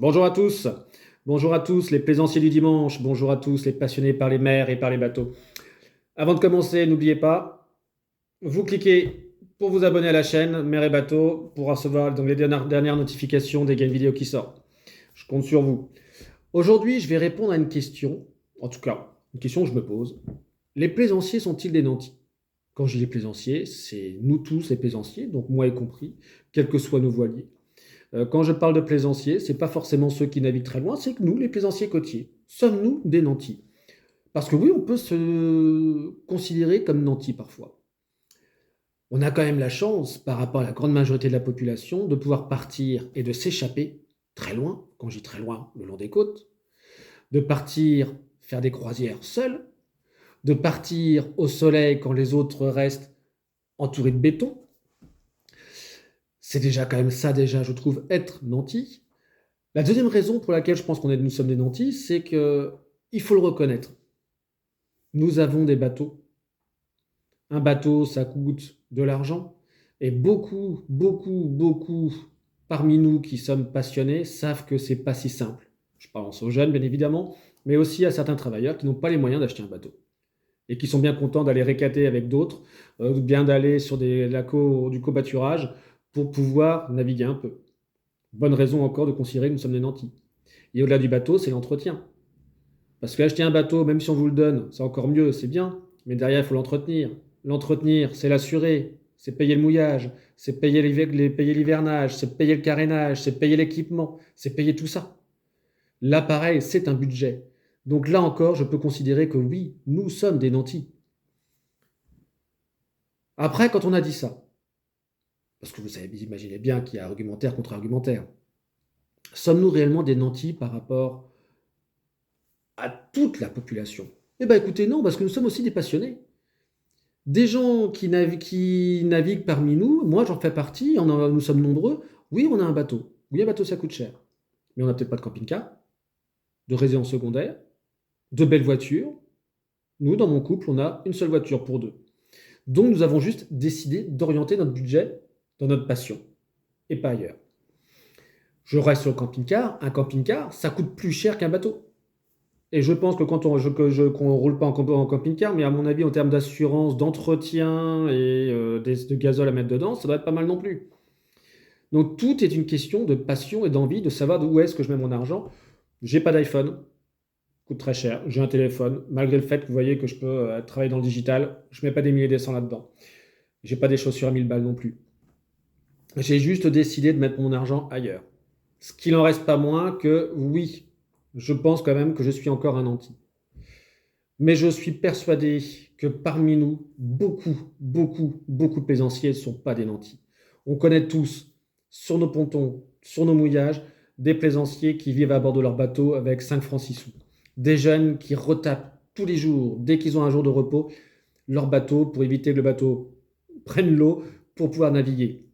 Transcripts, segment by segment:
Bonjour à tous les plaisanciers du dimanche, bonjour à tous les passionnés par les mers et par les bateaux. Avant de commencer, n'oubliez pas, vous cliquez pour vous abonner à la chaîne Mer et Bateaux pour recevoir donc les dernières notifications dès qu'il y a une vidéo qui sort. Je compte sur vous. Aujourd'hui, je vais répondre à une question, en tout cas, une question que je me pose. Les plaisanciers sont-ils des nantis? Quand je dis les plaisanciers, c'est nous tous les plaisanciers, donc moi y compris, quels que soient nos voiliers. Quand je parle de plaisanciers, c'est pas forcément ceux qui naviguent très loin, c'est que nous, les plaisanciers côtiers, sommes-nous des nantis? Parce que oui, on peut se considérer comme nantis parfois. On a quand même la chance, par rapport à la grande majorité de la population, de pouvoir partir et de s'échapper très loin, quand je dis très loin, le long des côtes, de partir faire des croisières seuls, de partir au soleil quand les autres restent entourés de béton. C'est déjà quand même ça, déjà, je trouve, être nanti. La deuxième raison pour laquelle je pense nous sommes des nantis, c'est que il faut le reconnaître. Nous avons des bateaux. Un bateau, ça coûte de l'argent. Et beaucoup parmi nous qui sommes passionnés savent que c'est pas si simple. Je pense aux jeunes, bien évidemment, mais aussi à certains travailleurs qui n'ont pas les moyens d'acheter un bateau et qui sont bien contents d'aller récater avec d'autres, bien d'aller sur du covoiturage pour pouvoir naviguer un peu. Bonne raison encore de considérer que nous sommes des nantis. Et au-delà du bateau, c'est l'entretien. Parce qu'acheter un bateau, même si on vous le donne, c'est encore mieux, c'est bien, mais derrière, il faut l'entretenir. L'entretenir, c'est l'assurer, c'est payer le mouillage, c'est payer payer l'hivernage, c'est payer le carénage, c'est payer l'équipement, c'est payer tout ça. Là, pareil, c'est un budget. Donc là encore, je peux considérer que oui, nous sommes des nantis. Après, quand on a dit ça, parce que vous savez, vous imaginez bien qu'il y a argumentaire contre argumentaire, sommes-nous réellement des nantis par rapport à toute la population? Eh bien écoutez, non, parce que nous sommes aussi des passionnés. Des gens qui naviguent parmi nous, moi j'en fais partie, nous sommes nombreux. Oui, on a un bateau. Oui, un bateau ça coûte cher. Mais on n'a peut-être pas de camping-car, de résidence secondaire, de belles voitures. Nous, dans mon couple, on a une seule voiture pour deux. Donc nous avons juste décidé d'orienter notre budget dans notre passion et pas ailleurs. Je reste sur le camping-car. Un camping-car, ça coûte plus cher qu'un bateau. Et je pense que qu'on roule pas en camping-car, mais à mon avis, en termes d'assurance, d'entretien et de gazole à mettre dedans, ça doit être pas mal non plus. Donc tout est une question de passion et d'envie de savoir où est-ce que je mets mon argent. J'ai pas d'iPhone, coûte très cher. J'ai un téléphone, malgré le fait que vous voyez que je peux travailler dans le digital, je mets pas des milliers et des cents là-dedans. J'ai pas des chaussures à 1000 balles non plus. J'ai juste décidé de mettre mon argent ailleurs. Ce qu'il en reste pas moins que oui, je pense quand même que je suis encore un anti. Mais je suis persuadé que parmi nous, beaucoup de plaisanciers ne sont pas des nantis. On connaît tous, sur nos pontons, sur nos mouillages, des plaisanciers qui vivent à bord de leur bateau avec 5 francs 6 sous. Des jeunes qui retapent tous les jours, dès qu'ils ont un jour de repos, leur bateau pour éviter que le bateau prenne l'eau pour pouvoir naviguer.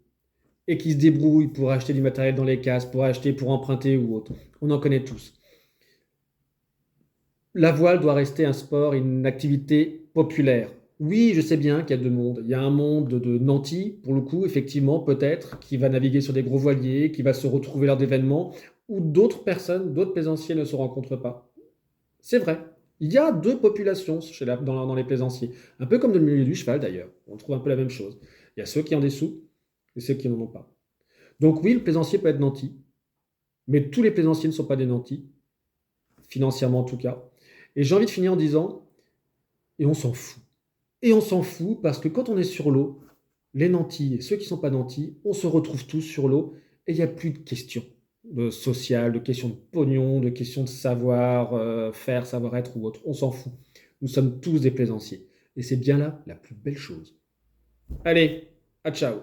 Et qui se débrouillent pour acheter du matériel dans les cases, pour emprunter ou autre. On en connaît tous. La voile doit rester un sport, une activité populaire. Oui, je sais bien qu'il y a deux mondes. Il y a un monde de nantis, pour le coup, effectivement, peut-être, qui va naviguer sur des gros voiliers, qui va se retrouver lors d'événements, où d'autres personnes, d'autres plaisanciers ne se rencontrent pas. C'est vrai. Il y a deux populations dans les plaisanciers. Un peu comme dans le milieu du cheval, d'ailleurs. On trouve un peu la même chose. Il y a ceux qui ont des sous et ceux qui n'en ont pas. Donc oui, le plaisancier peut être nanti, mais tous les plaisanciers ne sont pas des nantis, financièrement en tout cas. Et j'ai envie de finir en disant, et on s'en fout. Et on s'en fout parce que quand on est sur l'eau, les nantis et ceux qui ne sont pas nantis, on se retrouve tous sur l'eau et il n'y a plus de questions sociales, de questions de pognon, de questions de savoir-faire, savoir-être ou autre. On s'en fout. Nous sommes tous des plaisanciers. Et c'est bien là la plus belle chose. Allez, à ciao.